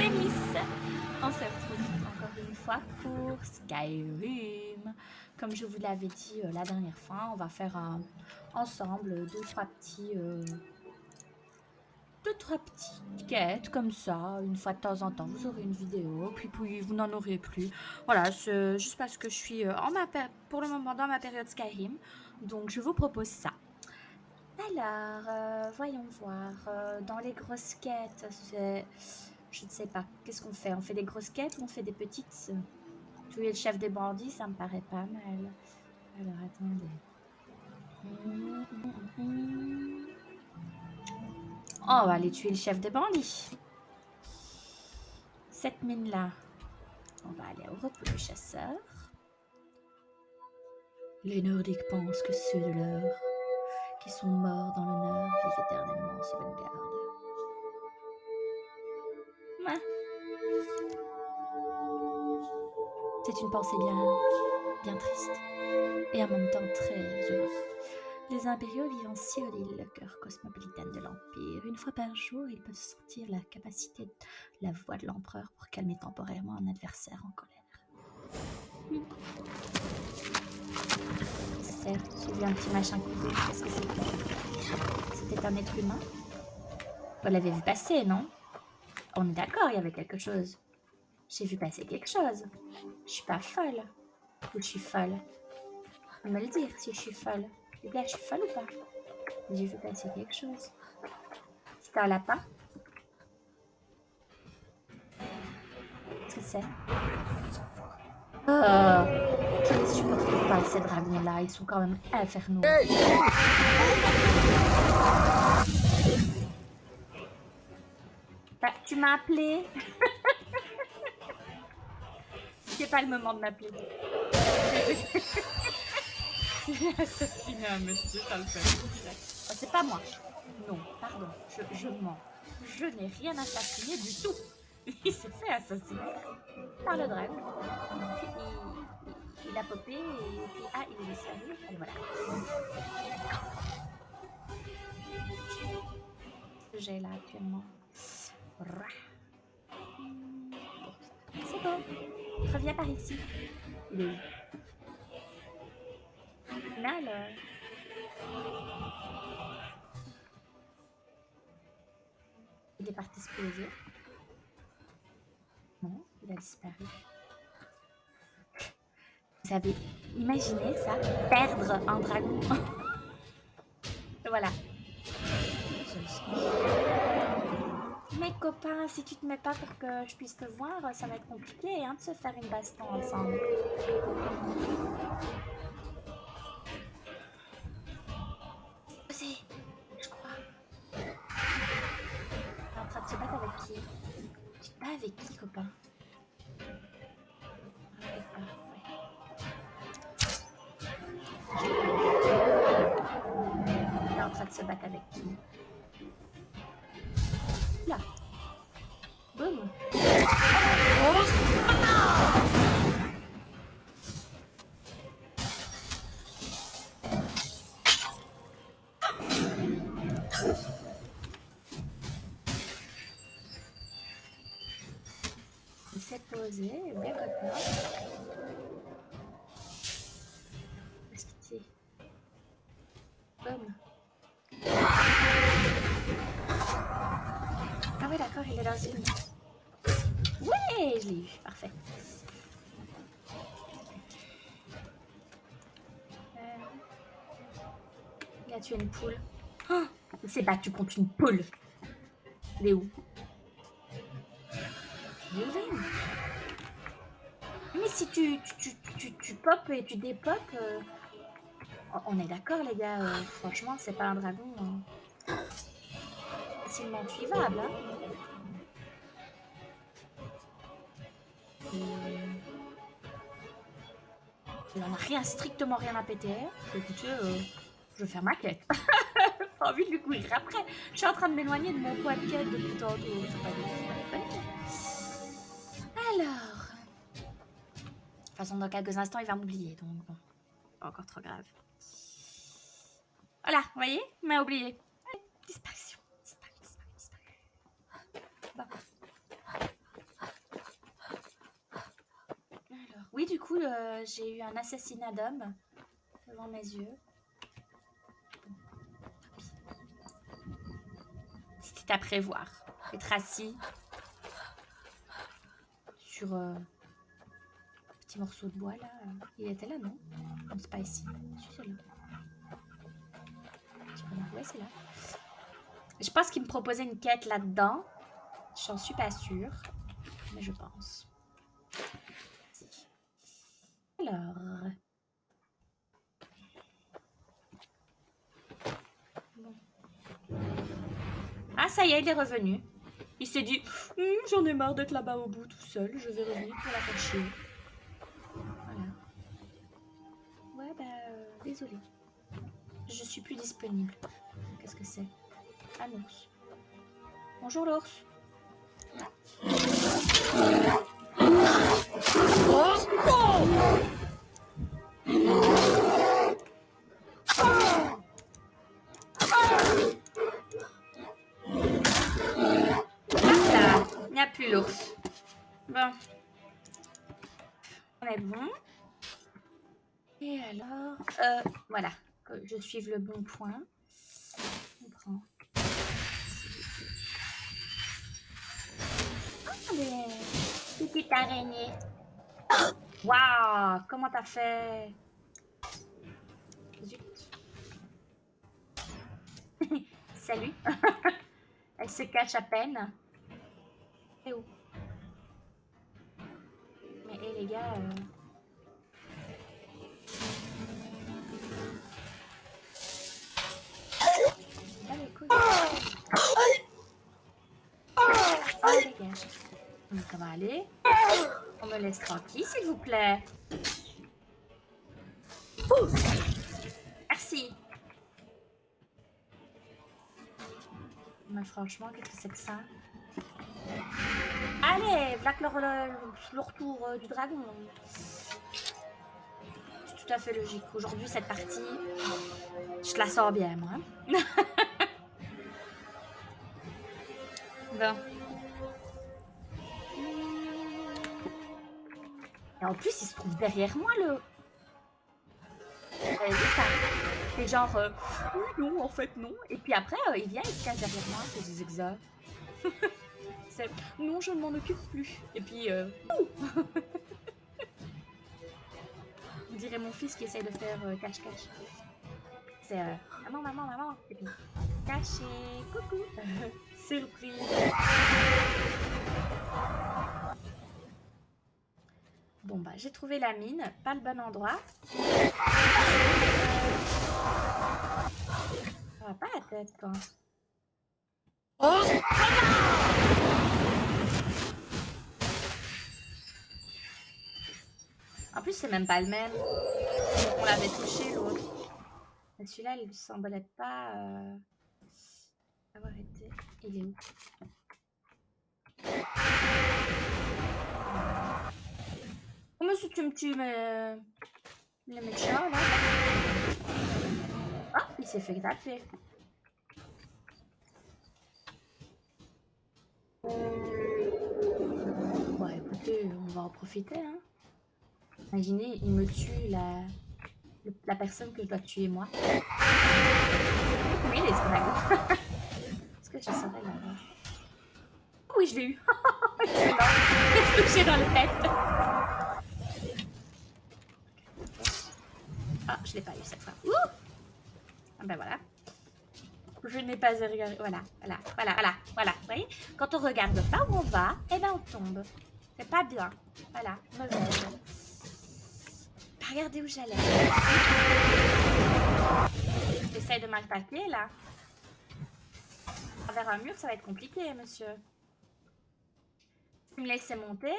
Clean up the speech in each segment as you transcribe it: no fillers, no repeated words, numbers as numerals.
c'est Miss. On se retrouve encore une fois pour Skyrim. Comme je vous l'avais dit la dernière fois, on va faire ensemble deux, trois petites quêtes comme ça. Une fois de temps en temps, vous aurez une vidéo, puis vous n'en aurez plus. Voilà, c'est juste parce que je suis pour le moment dans ma période Skyrim. Donc, je vous propose ça. Alors, voyons voir. Dans les grosses quêtes, c'est... Je ne sais pas. Qu'est-ce qu'on fait? On fait des grosses quêtes ou on fait des petites? Tuer le chef des bandits, ça me paraît pas mal. Alors, attendez. Oh, on va aller tuer le chef des bandits. Cette mine-là. On va aller au repos du chasseur. Les Nordiques pensent que ceux de l'heure qui sont morts dans l'honneur vivent éternellement sous bonne garde. Ouais. C'est une pensée bien triste et en même temps très heureuse. Les impériaux vivent sur l'île, le cœur cosmopolitaine de l'Empire. Une fois par jour, ils peuvent sentir la capacité de la voix de l'empereur pour calmer temporairement un adversaire en colère. C'est, j'ai vu un petit machin courir. Qu'est-ce que c'était? C'était un être humain? Vous l'avez vu passer, non? On est d'accord, il y avait quelque chose. J'ai vu passer quelque chose. Je suis pas folle. Ou je suis folle? Faut me le dire si je suis folle. Eh bien, je suis folle ou pas? J'ai vu passer quelque chose. C'était un lapin? Qu'est-ce que c'est? Je les supporte pas, ces dragons-là. Ils sont quand même infernaux. Bah, tu m'as appelé? C'est pas le moment de m'appeler. J'ai assassiné un monsieur, ça le fait. Oh, c'est pas moi. Non, pardon, je mens. Je n'ai rien assassiné du tout. Il s'est fait assassiner par le dragon. Il a popé et puis il est disparu. Et voilà. Ce que j'ai là actuellement. C'est bon. Reviens par ici. Il est où? Au final, il est parti se poser. Non, il a disparu. Vous avez imaginé ça? Perdre un dragon. Voilà. Mes copains, si tu te mets pas pour que je puisse te voir, ça va être compliqué hein, de se faire une baston ensemble. Si, je crois. T'es en train de se battre avec qui? Tu te bats avec qui, copain? Avec pas, ouais. T'es en train de se battre avec qui? Là. Boum. Il s'est posé, bien copain. Qu'est-ce qu'il dit? Boum. Ah oui, d'accord, il est dans une... Ouais, je l'ai eu, parfait. Il a tué une poule. Oh, il s'est battu contre une poule. Il est où? Il est où? Mais si tu pop et tu dépop, on est d'accord les gars, franchement c'est pas un dragon facilement suivable. Hein. Il en a rien, strictement rien à péter. Écoutez, je vais faire ma quête. Pas envie de lui courir après. Je suis en train de m'éloigner de mon point de quête depuis tantôt. C'est pas déconner. Alors, de toute façon dans quelques instants il va m'oublier, donc bon, pas encore trop grave. Voilà, vous voyez, il m'a oublié. Allez, disparition. Bon. du coup, j'ai eu un assassinat d'homme devant mes yeux. C'était à prévoir. Être assis sur un petit morceau de bois, là. Il était là, non? Comme c'est pas ici. Si, c'est là. Ouais, c'est là. Je pense qu'il me proposait une quête là-dedans. J'en suis pas sûre. Mais je pense. Alors... Bon. Ah, ça y est, il est revenu. Il s'est dit, j'en ai marre d'être là-bas au bout tout seul. Je vais revenir pour la faire chier. Voilà. Ouais, bah, désolé. Je suis plus disponible. Qu'est-ce que c'est? Un ours. Bonjour l'ours. Là, il n'y a plus l'ours. Bon. On est bon. Et alors, voilà. Que je suive le bon point. On prend. Ah, des petites araignées. Waouh, comment t'as fait? Zut. Salut. Elle se cache à peine. Et où? Mais hé les gars... Ah les couilles. Oh dégage. Donc ça va aller. On me laisse tranquille s'il vous plaît. Merci. Mais franchement, qu'est-ce que c'est que ça? Allez, voilà que le retour du dragon. C'est tout à fait logique. Aujourd'hui, cette partie, je te la sors bien, moi. Bon. Et en plus, il se trouve derrière moi, le... J'avais vu ça. C'est genre, oui, non, en fait, non. Et puis après, il vient, il se cache derrière moi. C'est des exas. Non, je ne m'en occupe plus. Et puis, on dirait mon fils qui essaye de faire cache-cache. C'est maman, maman, maman. Et puis, caché, coucou. Surprise. Bon, bah, j'ai trouvé la mine. Pas le bon endroit. Ça va pas la tête, toi. En plus, c'est même pas le même. On l'avait touché, l'autre. Mais celui-là, il semblait pas avoir été... Il est où? Comment si tu me tues, mais... Le médecin, là? Ah, il s'est fait taper. Bon, écoutez, on va en profiter, hein. Imaginez, il me tue la personne que je dois tuer, moi. Oui, les dragons. Est-ce que je saurais là-bas? Oh, oui, je l'ai eu. Excellent. Je l'ai touché dans le tête. Ah, je l'ai pas eu cette fois. Ouh, ah ben voilà. Je n'ai pas regardé. Voilà, voilà, voilà, voilà, voilà. Vous voyez, quand on regarde pas où on va, eh ben on tombe. C'est pas bien. Voilà, mauvaise. Pas regarder où j'allais. J'essaye de m'attaquer là. Vers un mur, ça va être compliqué, monsieur. Vous me laissez monter.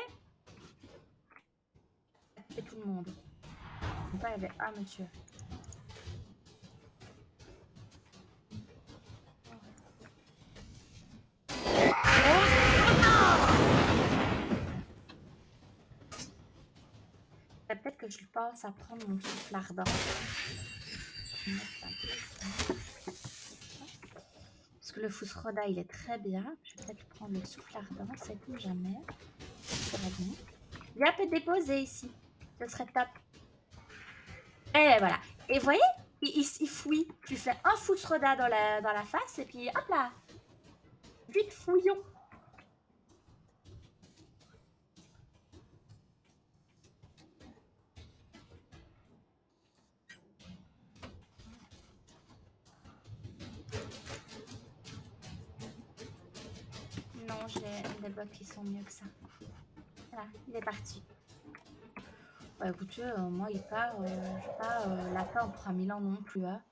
Et tout le monde. Donc là, il y avait... Ah, monsieur. Peut-être que je pense à prendre mon souffle ardent. Parce que le Fusroda, il est très bien. Je vais peut-être prendre le souffle ardent, c'est tout jamais. Viens te déposer ici. Ce serait top. Et voilà. Et vous voyez, il fouille. Tu fais un foutre-roda dans la face et puis hop là. Vite fouillons. Non, j'ai des blocs qui sont mieux que ça. Voilà, il est parti. Bah écoutez, moi il part, je vais pas l'attendre 3000 ans non plus. Hein.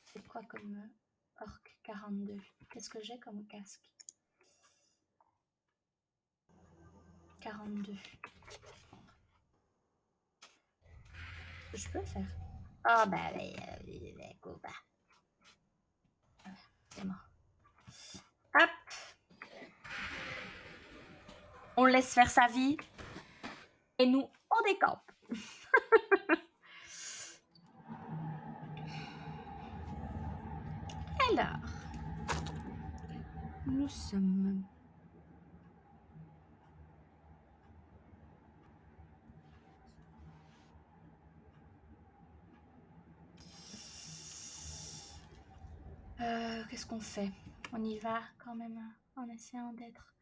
C'est quoi comme orc 42? Qu'est-ce que j'ai comme casque? 42. Je peux faire. Oh bah oui, c'est mort. Hop. On laisse faire sa vie. Et nous, on décampe. Alors, nous sommes... Qu'est-ce qu'on fait? On y va quand même en essayant d'être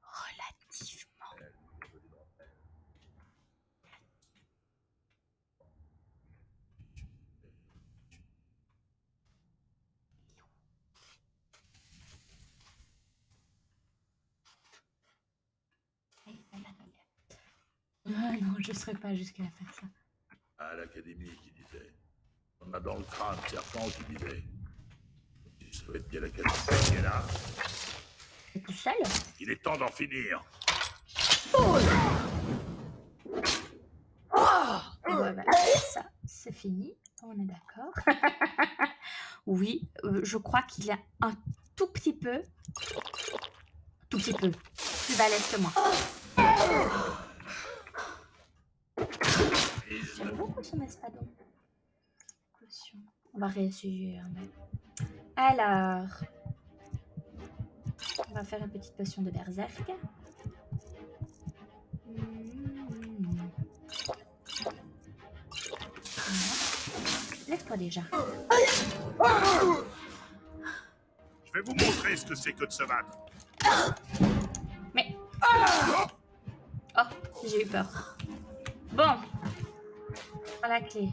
relativement... non, je ne serais pas jusqu'à faire ça. À l'académie qui disait. On a dans le crâne serpent qui disait. Tu souhaites qu'à l'académie est là. T'es tout seul? Il est temps d'en finir. Ouais, bah, ça, c'est fini. On est d'accord. Oui, je crois qu'il est un tout petit peu plus balèze que moi. J'aime beaucoup son espadon. Potion. On va réessayer. Alors, on va faire une petite potion de berserk. Lève-toi déjà. Je vais vous montrer ce que c'est que de se battre. Mais... Oh, j'ai eu peur. Bon. Dans la clé.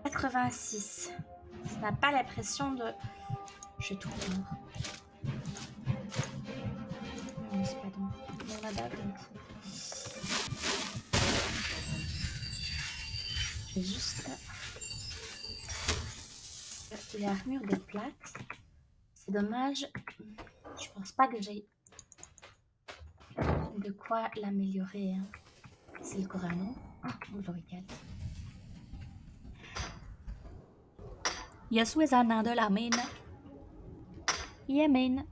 86. Ça n'a pas l'impression de... Je tout mort. Non, c'est pas bon. On a dalle comme fou. Je vais juste... L'armure de plate. C'est dommage. Je pense pas que j'ai de quoi l'améliorer. Hein. C'est le Corano. Glorical. Yes, with another lamin. Yemen.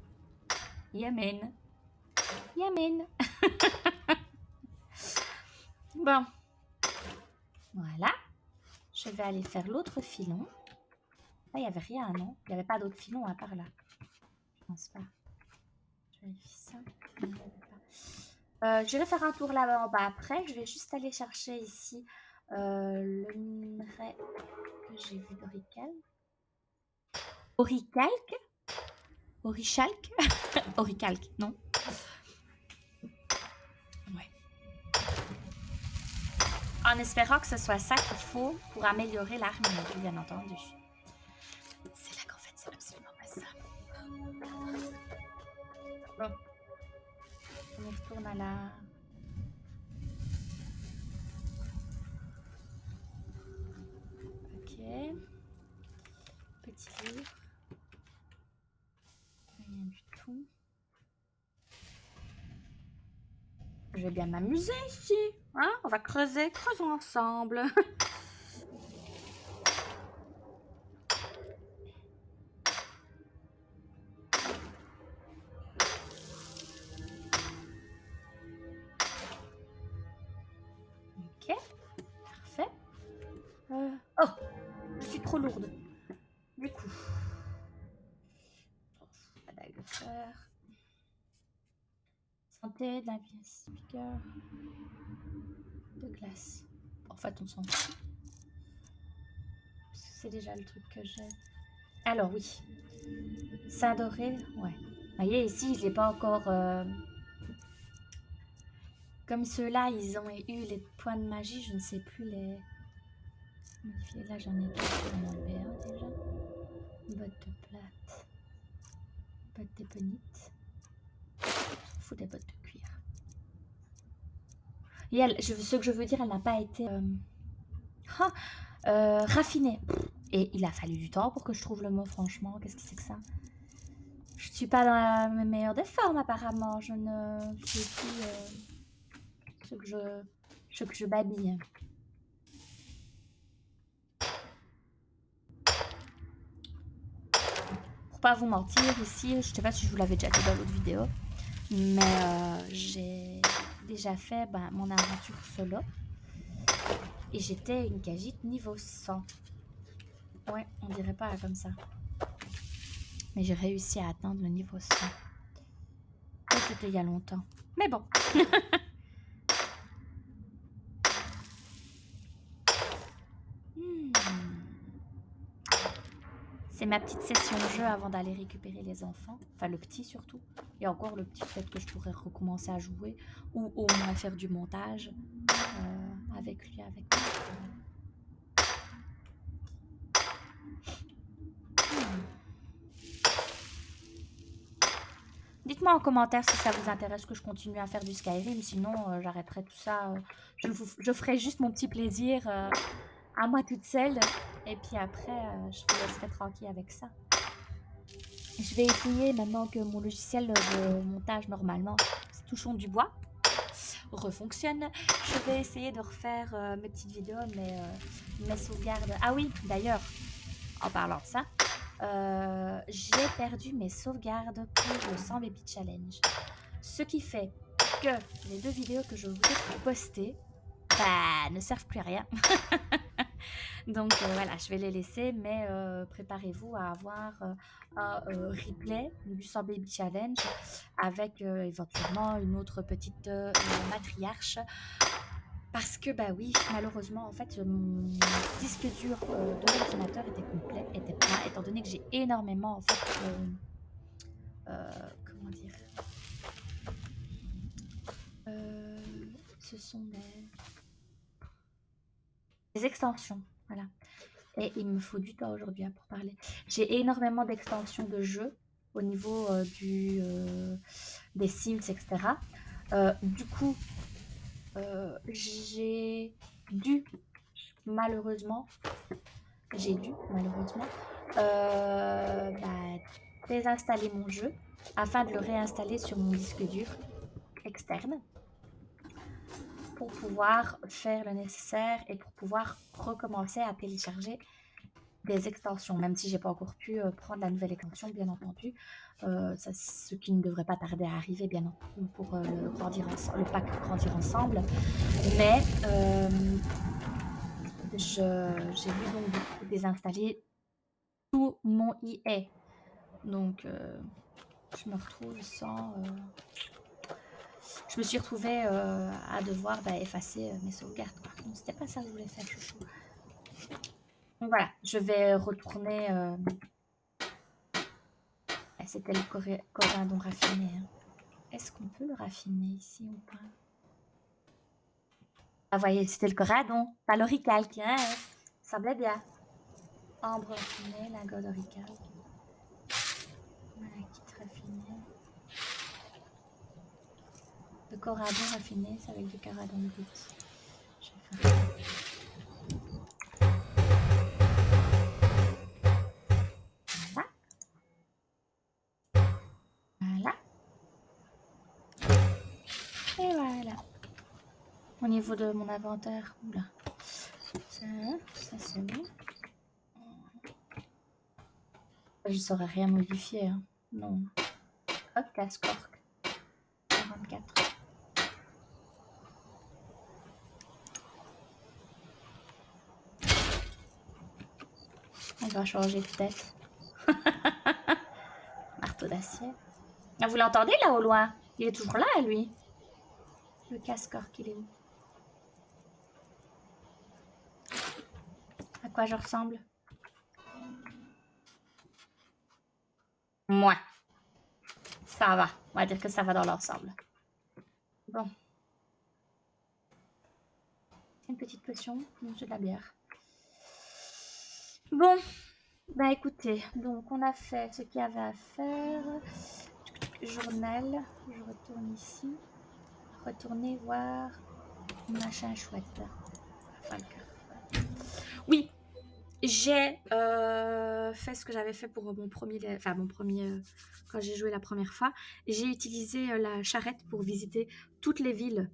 Yemen. Yemen. Bon. Voilà. Je vais aller faire l'autre filon. Là, il n'y avait rien, non? Il n'y avait pas d'autre filon à part là. Je pense pas. Je vérifie ça. J'irai faire un tour là-bas en bas après. Je vais juste aller chercher ici le minerai que j'ai vu d'Orical. Oricalque? Orichalque? Oricalque, non? Ouais. En espérant que ce soit ça qu'il faut pour améliorer l'armure, bien entendu. C'est là qu'en fait, c'est absolument pas ça. Bon. On retourne à la... Ok. Petit livre. Rien du tout. Je vais bien m'amuser ici. Hein? On va creuser. Creusons ensemble. Ok. Parfait. Oh! Je suis trop lourde. Du coup. La dague de fer. Santé d'un speaker de glace. En fait, on s'en fout. Parce que c'est déjà le truc que j'ai. Alors, oui. Saint-Doré, ouais. Vous voyez, ici, je l'ai pas encore... Comme ceux-là, ils ont eu les points de magie, je ne sais plus les... modifier. Là, j'en ai deux, je vais en enlever un déjà. Bottes de plate. Bottes d'éponite. On s'en fout des bottes de cuir. Et elle, ce que je veux dire, elle n'a pas été raffinée. Et il a fallu du temps pour que je trouve le mot, franchement. Qu'est-ce que c'est que ça? Je suis pas dans la meilleure des formes, apparemment. Je ne sais plus ce que je babille. Pour pas vous mentir, ici, je sais pas si je vous l'avais déjà dit dans l'autre vidéo, mais j'ai déjà fait mon aventure solo. Et j'étais une Khajiit niveau 100. Ouais, on dirait pas comme ça. Mais j'ai réussi à atteindre le niveau 100. Ça, c'était il y a longtemps. Mais bon. C'est ma petite session de jeu avant d'aller récupérer les enfants. Enfin, le petit surtout. Et encore le petit, peut-être que je pourrais recommencer à jouer. Ou au moins faire du montage avec lui, avec moi. Dites-moi en commentaire si ça vous intéresse que je continue à faire du Skyrim. Sinon, j'arrêterai tout ça. Je ferai juste mon petit plaisir à moi toute seule. Et puis après, je vous laisserai tranquille avec ça. Je vais essayer maintenant que mon logiciel de montage normalement, touchons du bois, refonctionne. Je vais essayer de refaire mes petites vidéos, mes sauvegardes. Ah oui, d'ailleurs, en parlant de ça, j'ai perdu mes sauvegardes pour le 100 Baby Challenge. Ce qui fait que les 2 vidéos que je voulais poster ne servent plus à rien. Donc voilà, je vais les laisser, mais préparez-vous à avoir un replay du 100 Baby Challenge avec éventuellement une autre petite matriarche. Parce que oui, malheureusement, en fait, mon disque dur de l'ordinateur était plein, étant donné que j'ai énormément, en fait, comment dire, ce sont des extensions, voilà. Et il me faut du temps aujourd'hui pour parler. J'ai énormément d'extensions de jeux au niveau des Sims, etc. Du coup, j'ai dû malheureusement désinstaller mon jeu afin de le réinstaller sur mon disque dur externe pour pouvoir faire le nécessaire et pour pouvoir recommencer à télécharger des extensions, même si j'ai pas encore pu prendre la nouvelle extension, bien entendu, ce qui ne devrait pas tarder à arriver, bien entendu, pour le pack Grandir Ensemble. Mais j'ai dû donc du coup désinstaller tout mon EA. Donc, je me retrouve sans... je me suis retrouvée à devoir effacer mes sauvegardes. Donc, c'était pas ça que je voulais faire, chouchou. Donc voilà, je vais retourner... c'était le corindon raffiné. Hein. Est-ce qu'on peut le raffiner ici ou pas? Ah, vous voyez, c'était le corindon, pas l'oricalque. Hein, ça semblait bien. Ambre raffinée, lingot d'oricalque. Malachite raffiné. Le corindon raffiné, c'est avec du corindon brut. Je vais faire ça. Voilà. Et voilà. Au niveau de mon inventaire, oula. Ça c'est bon. Je ne saurais rien modifier. Hein. Non. Hop, casse-cork. 44. On va changer de tête. Marteau d'acier. Ah, vous l'entendez là au loin? Il est toujours là, lui. Le casse-corps, qu'il est où? À quoi je ressemble? Moi. Ça va. On va dire que ça va dans l'ensemble. Bon. Une petite potion. Non, j'ai de la bière. Bon. Bah écoutez, donc on a fait ce qu'il y avait à faire. Journal. Je retourne ici. Retourner voir machin chouette. Enfin, le cœur. Oui, j'ai fait ce que j'avais fait pour mon premier, quand j'ai joué la première fois. J'ai utilisé la charrette pour visiter toutes les villes,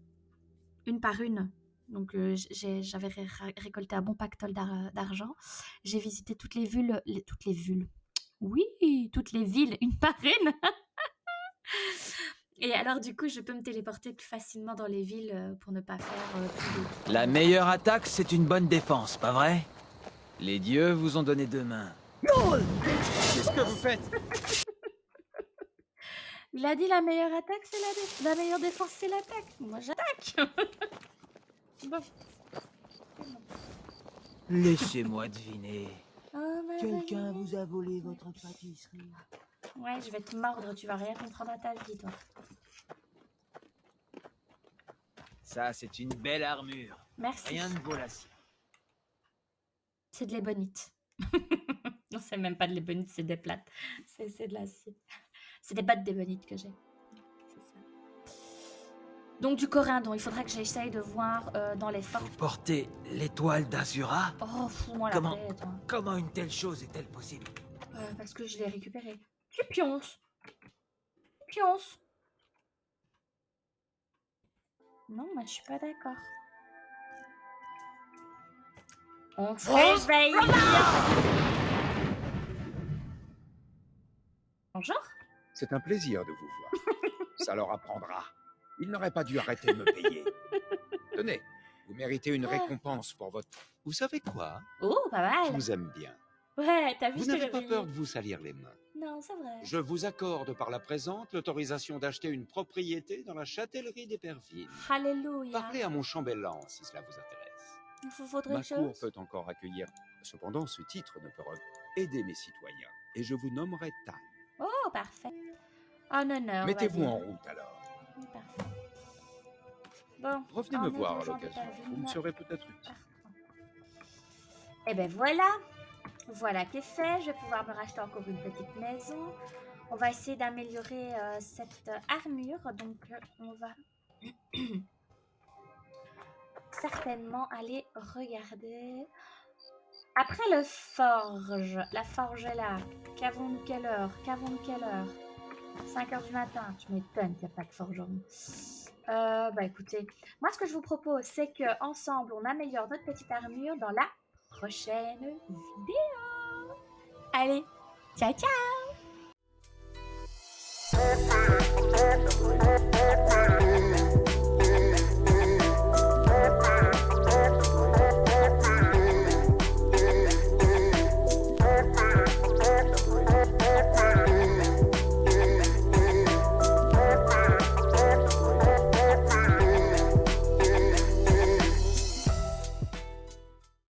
une par une. Donc j'avais récolté un bon pactole d'argent. J'ai visité toutes les villes, Oui, toutes les villes, une par une. Et alors du coup, je peux me téléporter plus facilement dans les villes pour ne pas faire plus de... La meilleure attaque, c'est une bonne défense, pas vrai? Les dieux vous ont donné 2 mains. Qu'est-ce que vous faites? Il a dit la meilleure attaque, c'est la meilleure défense, c'est l'attaque. Moi, j'attaque. Bon. Laissez-moi deviner. Oh, ma Quelqu'un vie. vous a volé votre pâtisserie. Ouais, je vais te mordre, tu vas rien comprendre à ta vie, toi. Ça, c'est une belle armure. Merci. Rien ne vaut la sienne. C'est de l'ébonite. Non, c'est même pas de l'ébonite, c'est des plates. C'est de l'acier. C'est des bottes d'ébonite que j'ai. C'est ça. Donc du corindon, il faudrait que j'essaye de voir dans les forts. Vous portez l'étoile d'Azura? Oh, fous-moi la Comment tête. Hein. Comment une telle chose est-elle possible? Parce que je l'ai récupéré. Tu pionces. Pionce. Non, moi je suis pas d'accord. On se réveille. Bonjour. C'est un plaisir de vous voir. Ça leur apprendra. Ils n'auraient pas dû arrêter de me payer. Tenez, vous méritez une récompense pour votre... Vous savez quoi? Oh, pas Je mal. vous aime bien. Ouais, t'as vu Vous ce que n'avez pas j'avais peur dit? de vous salir les mains. Non, c'est vrai. Je vous accorde par la présente l'autorisation d'acheter une propriété dans la châtellerie d'Éperville. Alléluia. Parlez à mon chambellan si cela vous intéresse. Il vous faudrait Ma une cour chose. peut encore accueillir. Cependant, ce titre ne peut aider mes citoyens. Et je vous nommerai Tan. Oh, parfait. En honneur. Mettez-vous vas-y. en route alors. Parfait. Bon. Revenez en me aide voir aux à gens l'occasion. d'Éperville. Vous me serez peut-être utile. Et ben voilà. Voilà qui est fait. Je vais pouvoir me racheter encore une petite maison. On va essayer d'améliorer cette armure. Donc, on va certainement aller regarder. Après le forge, la forge est là. Qu'avons-nous quelle heure? 5 heures du matin. Je m'étonne qu'il n'y a pas de forgeron. Bah écoutez, moi ce que je vous propose, c'est que ensemble on améliore notre petite armure dans la prochaine vidéo. Allez, ciao ciao.